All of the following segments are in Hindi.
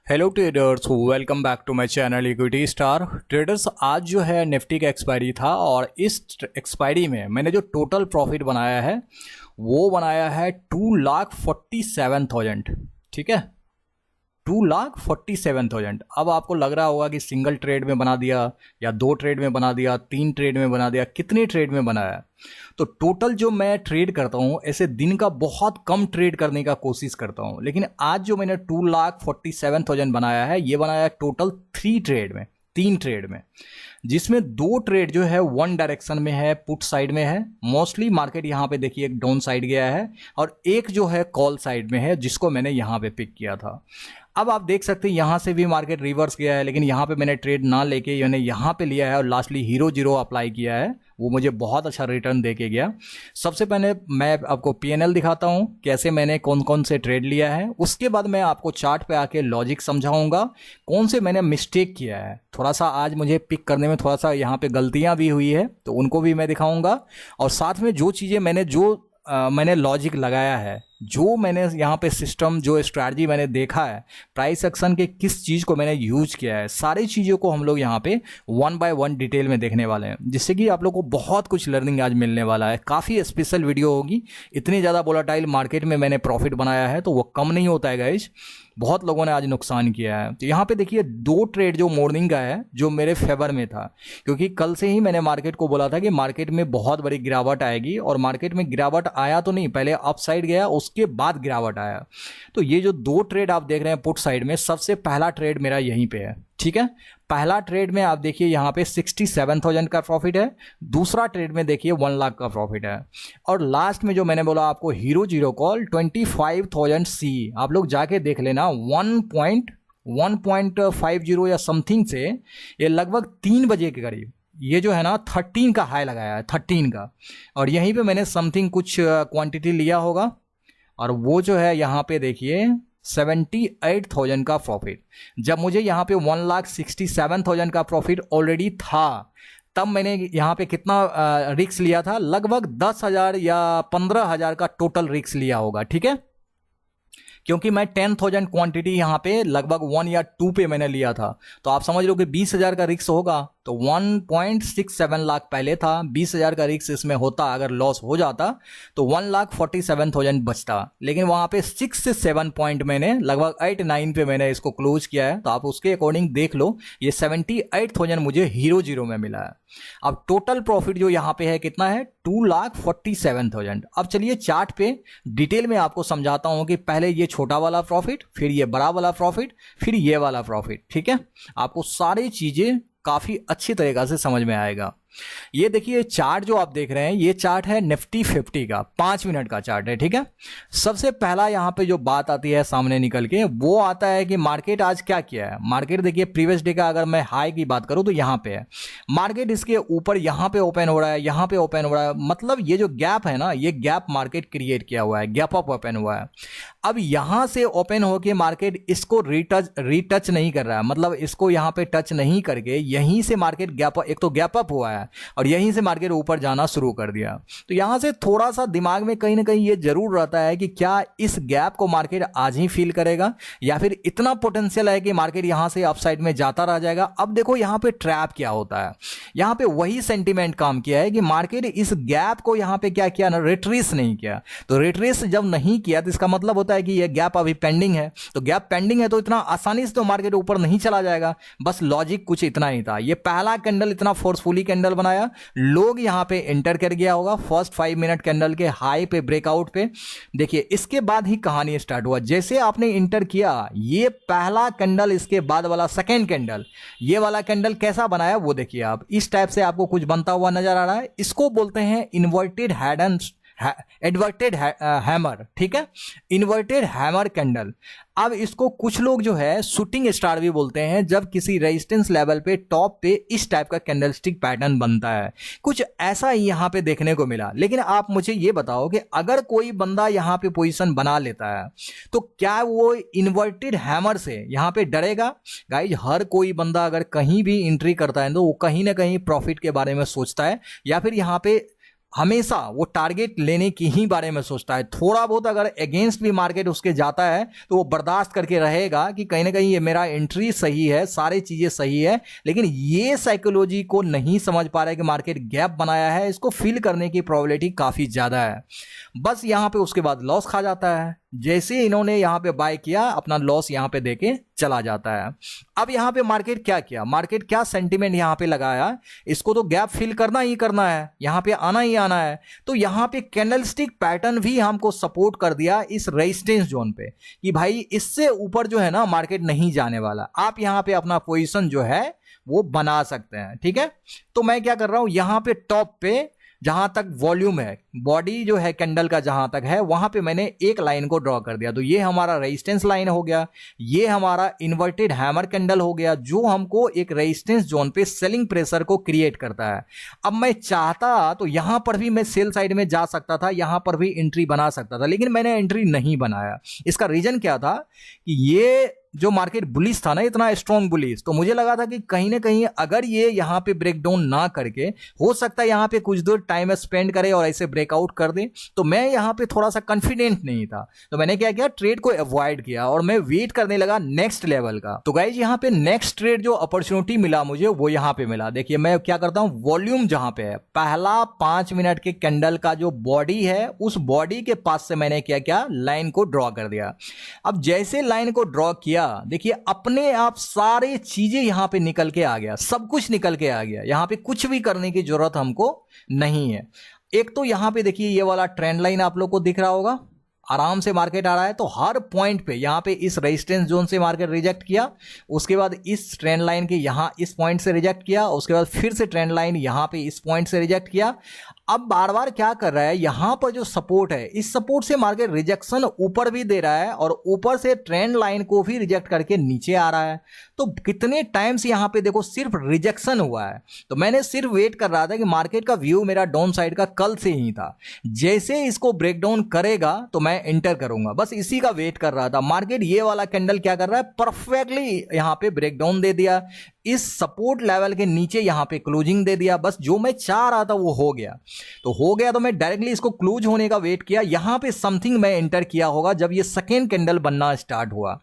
Hello traders, welcome back to my channel equity star traders. आज जो है निफ्टी का एक्सपायरी था और इस एक्सपायरी में मैंने जो टोटल प्रॉफिट बनाया है वो बनाया है 2,47,000। ठीक है, 2,47,000। अब आपको लग रहा होगा कि सिंगल ट्रेड में बना दिया या दो ट्रेड में बना दिया, तीन ट्रेड में बना दिया, कितने ट्रेड में बनाया। तो टोटल जो मैं ट्रेड करता हूँ ऐसे दिन का बहुत कम ट्रेड करने का कोशिश करता हूँ, लेकिन आज जो मैंने 2,47,000 बनाया है ये बनाया टोटल तीन ट्रेड में, जिसमें दो ट्रेड जो है वन डायरेक्शन में है, पुट साइड में है। मोस्टली मार्केट यहाँ पे देखिए एक डाउन साइड गया है और एक जो है कॉल साइड में है, जिसको मैंने यहाँ पे पिक किया था। अब आप देख सकते हैं यहाँ से भी मार्केट रिवर्स गया है, लेकिन यहाँ पे मैंने ट्रेड ना लेके मैंने यहाँ पे लिया है और लास्टली हीरो जीरो अप्लाई किया है, वो मुझे बहुत अच्छा रिटर्न दे के गया। सबसे पहले मैं आपको पीएनएल दिखाता हूँ कैसे मैंने कौन कौन से ट्रेड लिया है, उसके बाद मैं आपको चार्ट पे आके लॉजिक समझाऊंगा कौन से मैंने मिस्टेक किया है। थोड़ा सा आज मुझे पिक करने में थोड़ा सा यहाँ पे गलतियाँ भी हुई है तो उनको भी मैं दिखाऊंगा, और साथ में जो चीज़ें मैंने लॉजिक लगाया है, जो मैंने यहाँ पे सिस्टम, जो स्ट्रैटेजी मैंने देखा है, प्राइस एक्शन के किस चीज़ को मैंने यूज किया है, सारी चीज़ों को हम लोग यहाँ पे वन बाय वन डिटेल में देखने वाले हैं, जिससे कि आप लोग को बहुत कुछ लर्निंग आज मिलने वाला है। काफ़ी स्पेशल वीडियो होगी। इतनी ज़्यादा वोलेटाइल मार्केट में मैंने प्रॉफिट बनाया है तो वो कम नहीं होता है गाइज, बहुत लोगों ने आज नुकसान किया है। तो यहाँ पे देखिए दो ट्रेड जो मॉर्निंग का है जो मेरे फेवर में था, क्योंकि कल से ही मैंने मार्केट को बोला था कि मार्केट में बहुत बड़ी गिरावट आएगी, और मार्केट में गिरावट आया तो नहीं, पहले अप साइड गया उसके बाद गिरावट आया। तो ये जो दो ट्रेड आप देख रहे हैं पुट साइड में, सबसे पहला ट्रेड मेरा यहीं पे है। ठीक है, पहला ट्रेड में आप देखिए यहाँ पे 67,000 का प्रॉफिट है, दूसरा ट्रेड में देखिए 1 लाख का प्रॉफिट है, और लास्ट में जो मैंने बोला आपको हीरो जीरो कॉल 25,000 सी, आप लोग जाके देख लेना 1.50 या समथिंग से ये लगभग 3 बजे के करीब ये जो है ना 13 का हाई लगाया है, 13 का, और यहीं पे मैंने समथिंग कुछ क्वांटिटी लिया होगा, और वो जो है यहाँ पे देखिए 78,000 का प्रॉफिट। जब मुझे यहाँ पे 1,67,000 का प्रॉफिट ऑलरेडी था, तब मैंने यहाँ पे कितना रिक्स लिया था, लगभग 10,000 या 15,000 का टोटल रिक्स लिया होगा। ठीक है, क्योंकि मैं 10,000 क्वांटिटी यहाँ पे लगभग 1 या 2 पे मैंने लिया था, तो आप समझ लो कि 20,000 का रिक्स होगा, तो 1.67 लाख पहले था, 20,000 का रिक्स इसमें होता, अगर लॉस हो जाता तो 1,47,000 बचता, लेकिन वहाँ पे 6 से 7 पॉइंट मैंने लगभग 8-9 पे मैंने इसको क्लोज किया है, तो आप उसके अकॉर्डिंग देख लो ये 78,000 मुझे हीरो जीरो में मिला है। अब टोटल प्रॉफिट जो यहाँ पे है कितना है, 2,47,000। अब चलिए चार्ट पे डिटेल में आपको समझाता हूँ कि पहले ये छोटा वाला प्रॉफिट, फिर ये बड़ा वाला प्रॉफिट, फिर ये वाला प्रॉफिट। ठीक है, आपको सारी चीजें काफी अच्छी तरीके से समझ में आएगा। ये देखिए चार्ट जो आप देख रहे हैं, ये चार्ट है निफ्टी 50 का, 5 मिनट का चार्ट है। ठीक है, सबसे पहला यहाँ पे जो बात आती है सामने निकल के, वो आता है कि मार्केट आज क्या किया है। मार्केट देखिए प्रीवियस डे का अगर मैं हाई की बात करूं तो यहाँ पे है मार्केट, इसके ऊपर यहाँ पे ओपन हो रहा है, यहाँ पे ओपन हो रहा है, मतलब ये जो गैप है ना, ये गैप मार्केट क्रिएट किया हुआ है, गैप अप ओपन हुआ है। अब यहां से ओपन होके मार्केट इसको रीटच नहीं कर रहा है, मतलब इसको यहां पे टच नहीं करके यहीं से मार्केट गैप, एक तो गैप अप हुआ है और यहीं से मार्केट ऊपर जाना शुरू कर दिया। तो यहां से थोड़ा सा दिमाग में कहीं ना कहीं ये जरूर रहता है कि क्या इस गैप को मार्केट आज ही फील करेगा, या फिर इतना पोटेंशियल है कि मार्केट यहां से अपसाइड में जाता रह जाएगा। अब देखो यहां पे ट्रैप क्या होता है, यहां पे वही सेंटीमेंट काम किया है कि मार्केट इस गैप को यहां पे क्या किया ना, रिट्रेस नहीं किया। तो रिट्रेस जब नहीं किया तो इसका मतलब होता है कि ये गैप अभी पेंडिंग है, तो गैप पेंडिंग है तो इतना आसानी से तो मार्केट ऊपर नहीं चला जाएगा। बस लॉजिक कुछ इतना ही था। ये पहला कैंडल इतना फोर्सफुली कैंडल बनाया, लोग यहां पे एंटर कर गया होगा फर्स्ट 5 मिनट कैंडल के हाई पे, ब्रेकआउट पे। देखिए इसके बाद ही कहानी स्टार्ट हुआ, जैसे आपने एंटर किया, ये पहला कैंडल, इसके बाद वाला सेकेंड कैंडल, ये वाला कैंडल कैसा बनाया वो देखिए आप, इस टाइप से आपको कुछ बनता हुआ नजर आ रहा है। इसको बोलते हैं इन्वर्टेड हेड एंड एडवर्टेड हैमर। ठीक है, इन्वर्टेड हैमर कैंडल। अब इसको कुछ लोग जो है शूटिंग स्टार भी बोलते हैं, जब किसी रेजिस्टेंस लेवल पे टॉप पे इस टाइप का कैंडलस्टिक पैटर्न बनता है, कुछ ऐसा ही यहां पे देखने को मिला। लेकिन आप मुझे ये बताओ कि अगर कोई बंदा यहां पे पोजीशन बना लेता है तो क्या वो इन्वर्टेड हैमर से यहां पे डरेगा? गाइज, हर कोई बंदा अगर कहीं भी एंट्री करता है तो वो कहीं ना कहीं प्रॉफिट के बारे में सोचता है, या फिर यहां पे हमेशा वो टारगेट लेने की ही बारे में सोचता है। थोड़ा बहुत अगर अगेंस्ट भी मार्केट उसके जाता है तो वो बर्दाश्त करके रहेगा कि कहीं ना कहीं ये मेरा एंट्री सही है, सारी चीजें सही है, लेकिन ये साइकोलॉजी को नहीं समझ पा रहा है कि मार्केट गैप बनाया है, इसको फिल करने की प्रोबेबिलिटी काफी ज्यादा है। बस यहां पे उसके बाद लॉस खा जाता है। जैसे इन्होंने यहां पे बाय किया, अपना लॉस यहां पे देके चला जाता है। अब यहां पे मार्केट क्या किया, मार्केट क्या सेंटीमेंट यहां पे लगाया, इसको तो गैप फिल करना ही करना है, यहां पे आना ही आना है। तो यहां पे कैंडलस्टिक पैटर्न भी हमको सपोर्ट कर दिया इस रेजिस्टेंस जोन पे कि भाई इससे ऊपर जो है ना मार्केट नहीं जाने वाला। आप यहां पे अपना पोजीशन जो है वो बना सकते हैं, ठीक है। तो मैं क्या कर रहा हूं, यहां पे टॉप पे जहां तक वॉल्यूम है, बॉडी जो है कैंडल का जहां तक है, वहां पे मैंने एक लाइन को ड्रॉ कर दिया। तो ये हमारा रेजिस्टेंस लाइन हो गया, ये हमारा इन्वर्टेड हैमर कैंडल हो गया, जो हमको एक रेजिस्टेंस जोन पे सेलिंग प्रेशर को क्रिएट करता है। अब मैं चाहता तो यहां पर भी मैं सेल साइड में जा सकता था, यहां पर भी एंट्री बना सकता था, लेकिन मैंने एंट्री नहीं बनाया। इसका रीजन क्या था कि ये जो मार्केट बुलिश था ना, इतना स्ट्रॉन्ग बुलिश, तो मुझे लगा था कि कहीं ना कहीं अगर ये यहां पे ब्रेक डाउन ना करके, हो सकता है यहां पे कुछ देर टाइम स्पेंड करे और ऐसे ब्रेकआउट कर दे। तो मैं यहां पे थोड़ा सा कॉन्फिडेंट नहीं था, तो मैंने क्या किया, ट्रेड को अवॉइड किया और मैं वेट करने लगा नेक्स्ट लेवल का। तो गाइज यहां पे नेक्स्ट ट्रेड जो अपॉर्चुनिटी मिला मुझे, वो यहां पे मिला। देखिए मैं क्या करता हूं, वॉल्यूम जहां पे है, पहला 5 मिनट के कैंडल का जो बॉडी है, उस बॉडी के पास से मैंने क्या लाइन को ड्रॉ कर दिया। अब जैसे लाइन को ड्रॉ किया, देखिए अपने आप सारे चीजें यहां पे निकल के आ गया, सब कुछ निकल के आ गया। यहां पे कुछ भी करने की जरूरत हमको नहीं है। एक तो यहां पे देखिए ये वाला ट्रेंड लाइन आप लोग को दिख रहा होगा, आराम से मार्केट आ रहा है। तो हर पॉइंट पे यहां पे इस रेजिस्टेंस जोन से मार्केट रिजेक्ट किया, उसके बाद इस ट्रेंड लाइन के यहां इस पॉइंट से रिजेक्ट किया, उसके बाद फिर से ट्रेंड लाइन यहां पे इस पॉइंट से रिजेक्ट किया। अब बार बार क्या कर रहा है, यहां पर जो सपोर्ट है, इस सपोर्ट से मार्केट रिजेक्शन ऊपर भी दे रहा है और ऊपर से ट्रेंड लाइन को भी रिजेक्ट करके नीचे आ रहा है। तो कितने टाइम्स यहां पे देखो सिर्फ रिजेक्शन हुआ है। तो मैंने सिर्फ वेट कर रहा था कि मार्केट का व्यू मेरा डाउन साइड का कल से ही था, जैसे इसको ब्रेक डाउन करेगा तो मैं एंटर करूंगा, बस इसी का वेट कर रहा था। मार्केट ये वाला कैंडल क्या कर रहा है, परफेक्टली यहां पे ब्रेक डाउन दे दिया, इस सपोर्ट लेवल के नीचे यहां पे क्लोजिंग दे दिया। बस जो मैं चाह रहा था वो हो गया। तो हो गया तो मैं डायरेक्टली इसको क्लोज होने का वेट किया। यहां पे समथिंग मैं एंटर किया होगा जब ये सेकेंड कैंडल बनना स्टार्ट हुआ।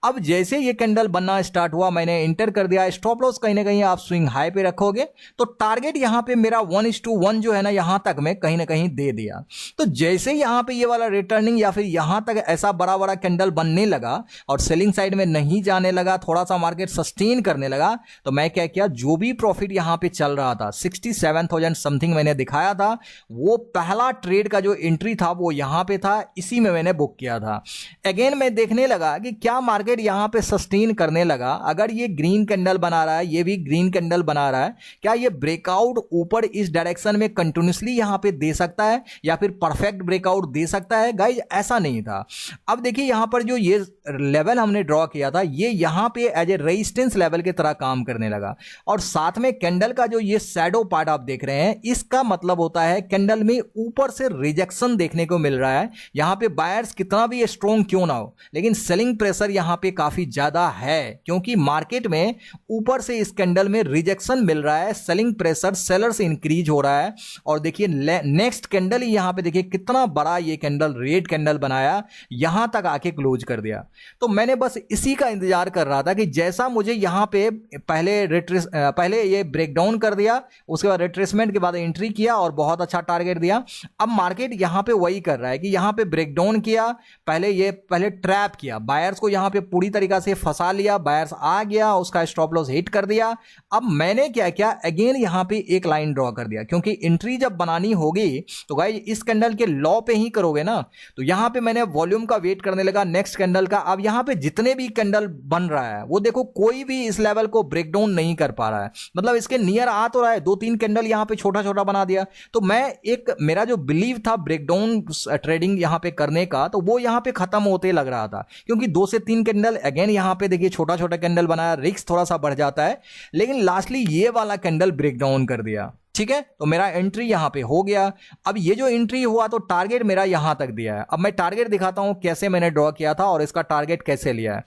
अब जैसे ये कैंडल बनना स्टार्ट हुआ, मैंने एंटर कर दिया। स्टॉप लॉस कहीं ना कहीं आप स्विंग हाई पे रखोगे, तो टारगेट यहां पे मेरा 1:1 जो है ना, यहां तक मैं कहीं ना कहीं दे दिया। तो जैसे यहां पे ये वाला रिटर्निंग या फिर यहां तक ऐसा बड़ा बड़ा कैंडल बनने लगा और सेलिंग साइड में नहीं जाने लगा, थोड़ा सा मार्केट सस्टेन करने लगा, तो मैं क्या किया, जो भी प्रॉफिट यहां पे चल रहा था 67,000 समथिंग मैंने दिखाया था, वो पहला ट्रेड का जो एंट्री था वो यहां पे था, इसी में मैंने बुक किया था। अगेन मैं देखने लगा कि क्या मार्केट यहां पे सस्टेन करने लगा। अगर ये ग्रीन कैंडल बना रहा है, ये भी ग्रीन कैंडल बना रहा है, क्या ये ब्रेकआउट ऊपर इस डायरेक्शन में कंटिन्यूसली यहां पे दे सकता है या फिर परफेक्ट ब्रेकआउट दे सकता है? गाइज ऐसा नहीं था। अब देखिए यहां पर जो ये लेवल हमने ड्रॉ किया था, ये यहां पे एज ए रेजिस्टेंस लेवल की तरह काम करने लगा। और साथ में कैंडल का जो ये शैडो पार्ट आप देख रहे हैं, इसका मतलब होता है कैंडल में ऊपर से रिजेक्शन देखने को मिल रहा है। यहां पे बायर्स कितना भी स्ट्रॉन्ग क्यों ना हो, लेकिन सेलिंग प्रेशर यहां पे काफी ज्यादा है, क्योंकि मार्केट में ऊपर से इस कैंडल में रिजेक्शन मिल रहा है, सेलिंग प्रेशर सेलर से इंक्रीज हो रहा है। और देखिए नेक्स्ट कैंडल ही यहां पे देखिए कितना बड़ा ये कैंडल रेड कैंडल बनाया, यहां तक आके क्लोज कर दिया। तो मैंने बस इसी का इंतजार कर रहा था कि जैसा मुझे यहां पे पहले ये ब्रेकडाउन कर दिया, उसके बाद रिट्रेसमेंट के बाद एंट्री किया और बहुत अच्छा टारगेट दिया। अब मार्केट यहां पे वही कर रहा है कि यहां पे ब्रेकडाउन किया, पहले ट्रैप किया, बायर्स को यहां पे पूरी तरीका से फंसा लिया, बायर्स आ गया, उसका स्टॉप लॉस हिट कर दिया। अब मैंने क्या किया, अगेन यहां पे एक लाइन ड्रॉ कर दिया, क्योंकि एंट्री जब बनानी होगी तो गाइस इस कैंडल के लॉ पे ही करोगे ना। तो यहां पे मैंने वॉल्यूम का वेट करने लगा नेक्स्ट कैंडल का। अब यहां पे जितने भी कैंडल बन रहा है वो देखो कोई भी इस लेवल को ब्रेक डाउन नहीं कर पा रहा है, मतलब इसके नियर आ तो रहा है, 2-3 कैंडल यहां पे छोटा छोटा बना दिया। तो मेरा जो बिलीव था ब्रेकडाउन ट्रेडिंग यहां पे करने का, तो वो यहां पे खत्म होते लग रहा था, क्योंकि 2 से 3 कैंडल अगेन यहां पे देखिए छोटा छोटा कैंडल बनाया, रिस्क थोड़ा सा बढ़ जाता है, लेकिन लास्टली ये वाला कैंडल ब्रेक डाउन कर दिया। ठीक है, तो मेरा एंट्री यहां पे हो गया। अब ये जो एंट्री हुआ तो टारगेट मेरा यहां तक दिया है। अब मैं टारगेट दिखाता हूं कैसे मैंने ड्रॉ किया था और इसका टारगेट कैसे लिया है।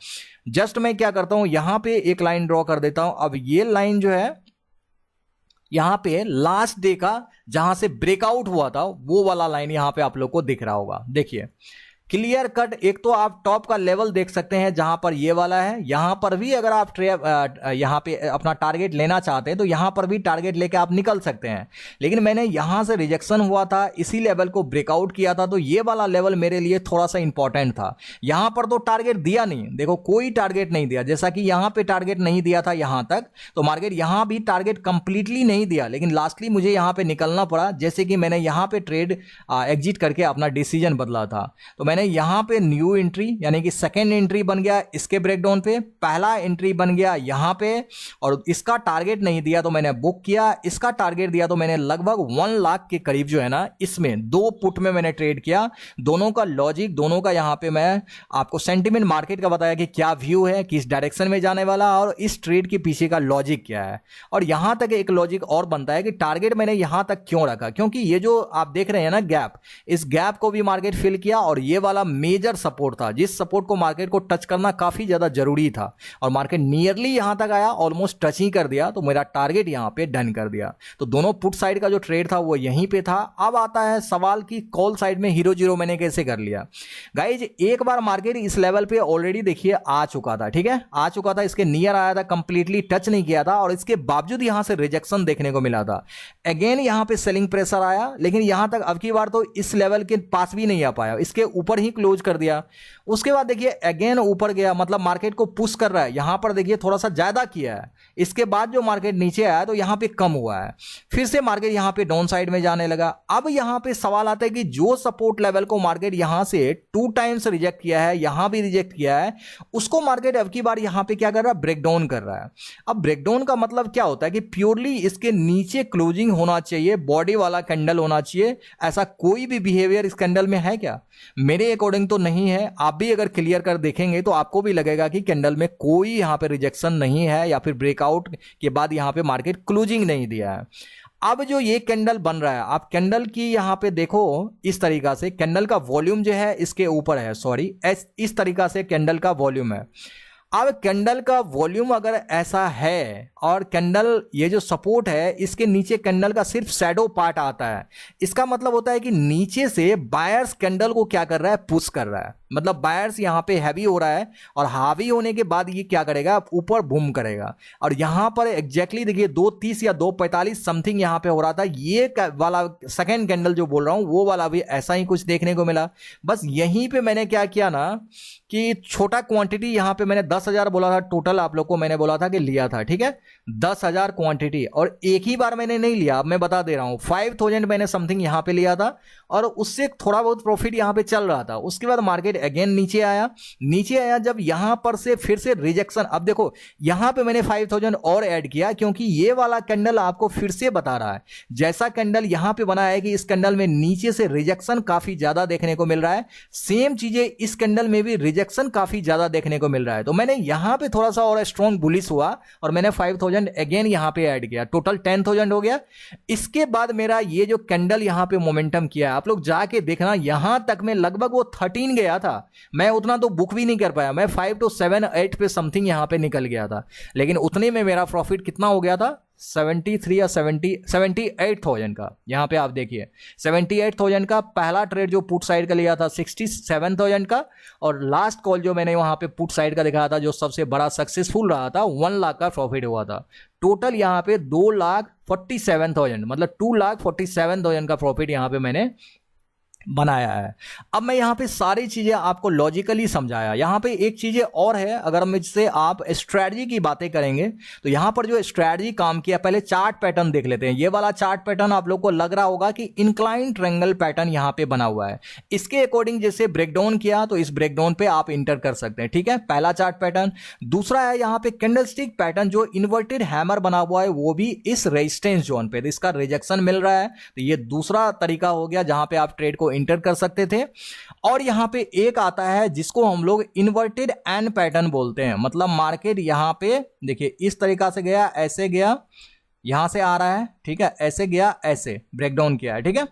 जस्ट मैं क्या करता हूं, यहां पे एक लाइन ड्रॉ कर देता हूं। अब ये लाइन जो है यहाँ पे लास्ट डे का जहां से ब्रेकआउट हुआ था वो वाला लाइन यहाँ पे आप लोग को दिख रहा होगा। देखिए क्लियर कट, एक तो आप टॉप का लेवल देख सकते हैं जहां पर ये वाला है, यहां पर भी अगर आप यहां पे अपना टारगेट लेना चाहते हैं तो यहां पर भी टारगेट लेके आप निकल सकते हैं। लेकिन मैंने यहां से रिजेक्शन हुआ था, इसी लेवल को ब्रेकआउट किया था, तो ये वाला लेवल मेरे लिए थोड़ा सा इंपॉर्टेंट था। यहां पर तो टारगेट दिया नहीं, देखो कोई टारगेट नहीं दिया, जैसा कि यहां पे टारगेट नहीं दिया था यहां तक, तो मार्केट यहां भी टारगेट कंप्लीटली नहीं दिया, लेकिन लास्टली मुझे यहां पे निकलना पड़ा। जैसे कि मैंने यहां पे ट्रेड एग्जिट करके अपना डिसीजन बदला था, तो मैंने यहां पे न्यू एंट्री यानी कि सेकेंड एंट्री बन गया इसके ब्रेकडाउन पे, पहला एंट्री बन गया यहां पे, और इसका टारगेट नहीं दिया तो मैंने बुक किया, इसका टारगेट दिया तो मैंने लगभग 1 लाख के करीब जो है ना इसमें 2 पुट में मैंने ट्रेड किया। दोनों का लॉजिक, दोनों का यहां पे मैं आपको सेंटिमेंट मार्केट का बताया कि क्या व्यू है, किस डायरेक्शन में जाने वाला, और इस ट्रेड के पीछे का लॉजिक क्या है। और यहां तक एक लॉजिक और बनता है कि टारगेट मैंने यहां तक क्यों रखा, क्योंकि ये जो आप देख रहे हैं ना गैप, इस गैप को भी मार्केट फिल किया, और ये वाला मेजर सपोर्ट था जिस सपोर्ट को मार्केट को टच करना काफी ज्यादा जरूरी था, और मार्केट नियरली यहां तक आया, ऑलमोस्ट टच ही कर दिया, तो मेरा टारगेट यहां पे डन कर दिया। तो दोनों पुट साइड का जो ट्रेड था वो यहीं पे था। अब आता है सवाल कि कॉल साइड में हीरो जीरो मैंने कैसे कर लिया। गाइज एक बार मार्केट इस लेवल पे ऑलरेडी देखिए आ चुका था, ठीक है, आ चुका था, इसके नियर आया था, कंप्लीटली टच नहीं किया था, और इसके बावजूद यहां से रिजेक्शन देखने को मिला था। अगेन यहां पे सेलिंग प्रेशर आया, लेकिन यहां तक अब की बार तो इस लेवल के पास भी नहीं आ पाया, इसके ऊपर ही क्लोज कर दिया। उसके बाद देखिए अगेन ऊपर गया, मतलब मार्केट को पुश कर रहा है, यहां पर देखिए थोड़ा सा ज्यादा किया है, इसके बाद जो मार्केट नीचे आया तो यहां पे कम हुआ है, फिर से मार्केट यहां पे डाउन साइड में जाने लगा। अब यहां पे सवाल आता है कि जो सपोर्ट लेवल को मार्केट यहां से 2 टाइम्स रिजेक्ट किया है, यहां भी रिजेक्ट किया है, उसको मार्केट अब की बार यहां पे क्या कर रहा है, ब्रेकडाउन कर रहा है। अब ब्रेकडाउन का मतलब क्या होता है कि प्योरली इसके नीचे क्लोजिंग होना चाहिए, बॉडी वाला कैंडल होना चाहिए। ऐसा कोई भी बिहेवियर इस कैंडल में है क्या? मेरे अकॉर्डिंग तो नहीं है। आप भी अगर क्लियर कर देखेंगे तो आपको भी लगेगा कि कैंडल में कोई यहां पे रिजेक्शन नहीं है, या फिर ब्रेकआउट के बाद यहां पे मार्केट क्लोजिंग नहीं दिया है। अब जो ये कैंडल बन रहा है, आप कैंडल की यहां पे देखो, इस तरीका से कैंडल का वॉल्यूम जो है इसके ऊपर है, सॉरी इस तरीका से कैंडल का वॉल्यूम है। अब कैंडल का वॉल्यूम अगर ऐसा है, और कैंडल ये जो सपोर्ट है इसके नीचे कैंडल का सिर्फ शैडो पार्ट आता है, इसका मतलब होता है कि नीचे से बायर्स कैंडल को क्या कर रहा है, पुश कर रहा है, मतलब बायर्स यहां पे हैवी हो रहा है, और हावी होने के बाद ये क्या करेगा, ऊपर बूम करेगा। और यहां पर एग्जैक्टली देखिए 2:30 या 2:45 समथिंग यहां पे हो रहा था, ये वाला सेकेंड कैंडल जो बोल रहा हूं वो वाला भी ऐसा ही कुछ देखने को मिला। बस यहीं पे मैंने क्या किया ना कि छोटा क्वांटिटी यहां पे मैंने 10,000 बोला था टोटल, आप लोग को मैंने बोला था कि लिया था, ठीक है, 10,000 क्वांटिटी, और एक ही बार मैंने नहीं लिया, अब मैं बता दे रहा हूं 5,000 मैंने समथिंग यहां पे लिया था, और उससे थोड़ा बहुत प्रॉफिट यहां पे चल रहा था। उसके बाद मार्केट अगेन नीचे आया, नीचे आया जब यहां पर से फिर से रिजेक्शन। अब देखो यहां पे मैंने 5,000 और ऐड किया, क्योंकि ये वाला कैंडल आपको फिर से बता रहा है, जैसा कैंडल यहां पे बना है कि इस कैंडल में नीचे से रिजेक्शन काफी ज्यादा देखने को मिल रहा है, सेम चीजें इस कैंडल में भी रिजेक्शन काफी ज्यादा देखने को मिल रहा है। तो मैंने यहां पे थोड़ा सा और स्ट्रॉन्ग बुलिश हुआ, और मैंने 5,000 अगेन यहां पे ऐड किया, टोटल 10,000 हो गया। इसके बाद मेरा ये जो कैंडल यहां पे मोमेंटम किया, आप लोग जाके देखना, यहां तक में लगभग वो 13 गया था, मैं उतना तो बुक भी नहीं कर पाया, मैं 5 to 7 8 पे समथिंग यहां पे निकल गया था, लेकिन उतने में मेरा प्रॉफिट कितना हो गया था, 73 या 78,000 का। यहां पे आप देखिए 78,000 का पहला ट्रेड जो पुट साइड का लिया था 67,000 का, और लास्ट कॉल जो मैंने वहां पे पुट साइड का दिखाया था जो सबसे बड़ा सक्सेसफुल रहा था, 1 लाख का प्रॉफिट हुआ था। टोटल यहां पे 2,47,000 मतलब 2,47,000 का प्रॉफिट यहां पे मैंने बनाया है। अब मैं यहां पे सारी चीजें आपको लॉजिकली समझाया। यहां पे एक चीजें और है, अगर मुझसे आप स्ट्रैटेजी की बातें करेंगे तो यहां पर जो स्ट्रैटेजी काम किया, पहले चार्ट पैटर्न देख लेते हैं। ये वाला चार्ट पैटर्न आप लोग को लग रहा होगा कि इंक्लाइन ट्रायंगल पैटर्न यहां पे बना हुआ है, इसके अकॉर्डिंग जैसे ब्रेकडाउन किया तो इस ब्रेकडाउन पे आप इंटर कर सकते हैं, ठीक है, पहला चार्ट पैटर्न। दूसरा है यहां पे कैंडलस्टिक पैटर्न जो इन्वर्टेड हैमर बना हुआ है, वो भी इस रेजिस्टेंस जोन पे, इसका रिजेक्शन मिल रहा है, तो ये दूसरा तरीका हो गया जहां पे आप ट्रेड को इंटर कर सकते थे। और यहां पे एक आता है जिसको हम लोग इन्वर्टेड एन पैटर्न बोलते हैं, मतलब मार्केट यहां पे देखिए इस तरीका से गया, ऐसे गया, यहां से आ रहा है, ठीक है, ऐसे गया, ऐसे ब्रेकडाउन किया है, ठीक है।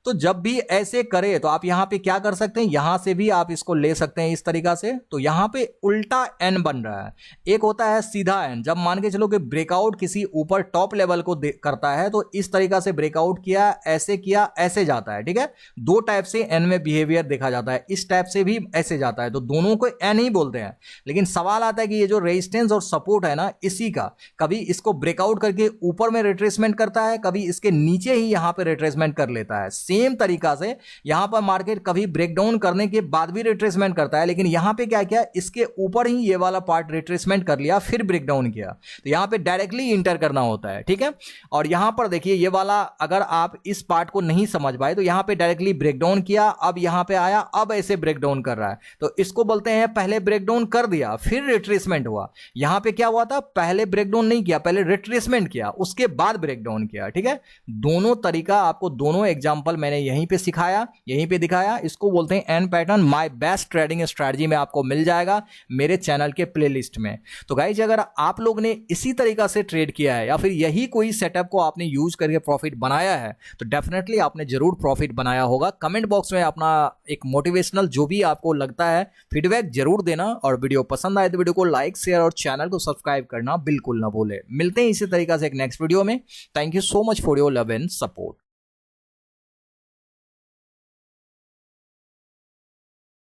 तो जब भी ऐसे करे तो आप यहां पे क्या कर सकते हैं, यहां से भी आप इसको ले सकते हैं इस तरीका से। तो यहां पे उल्टा एन बन रहा है, एक होता है सीधा एन। जब मान के चलो कि ब्रेकआउट किसी ऊपर टॉप लेवल को करता है तो इस तरीका से ब्रेकआउट किया, ऐसे जाता है, ठीक है। दो टाइप से एन में बिहेवियर देखा जाता है, इस टाइप से भी ऐसे जाता है, तो दोनों को एन ही बोलते हैं। लेकिन सवाल आता है कि ये जो रेजिस्टेंस और सपोर्ट है ना, इसी का कभी इसको ब्रेकआउट करके ऊपर में रिट्रेसमेंट करता है, कभी इसके नीचे ही यहां पे रिट्रेसमेंट कर लेता है। सेम तरीका से यहां पर मार्केट कभी ब्रेकडाउन करने के बाद भी रिट्रेसमेंट करता है, लेकिन यहां पे क्या किया, इसके ऊपर ही ये वाला पार्ट रिट्रेसमेंट कर लिया, फिर ब्रेकडाउन किया। तो यहां पे डायरेक्टली इंटर करना होता है, ठीक है। और यहां पर देखिए ये वाला, अगर आप इस पार्ट को नहीं समझ पाए तो यहां पे डायरेक्टली ब्रेकडाउन किया, अब यहां पे आया, अब ऐसे ब्रेकडाउन कर रहा है, तो इसको बोलते हैं पहले ब्रेकडाउन कर दिया फिर रिट्रेसमेंट हुआ। यहां पे क्या हुआ था, पहले ब्रेकडाउन नहीं किया, पहले रिट्रेसमेंट किया, उसके बाद ब्रेकडाउन किया, ठीक है। दोनों तरीका आपको, दोनों एग्जांपल मैंने यहीं पे सिखाया, यहीं पे दिखाया। इसको बोलते हैं N pattern. My best trading strategy में आपको मिल जाएगा मेरे चैनल के प्लेलिस्ट में। तो गाइज अगर आप लोग ने इसी तरीका से ट्रेड किया है या फिर यही कोई सेटअप को आपने यूज करके प्रॉफिट बनाया है तो डेफिनेटली आपने जरूर प्रॉफिट बनाया होगा। कमेंट बॉक्स में अपना एक मोटिवेशनल जो भी आपको लगता है फीडबैक जरूर देना, और वीडियो पसंद आए तो वीडियो को लाइक, शेयर और चैनल को सब्सक्राइब करना बिल्कुल ना भूले। मिलते हैं इसी तरीका से एक नेक्स्ट वीडियो में। Thank you so much for your love and support.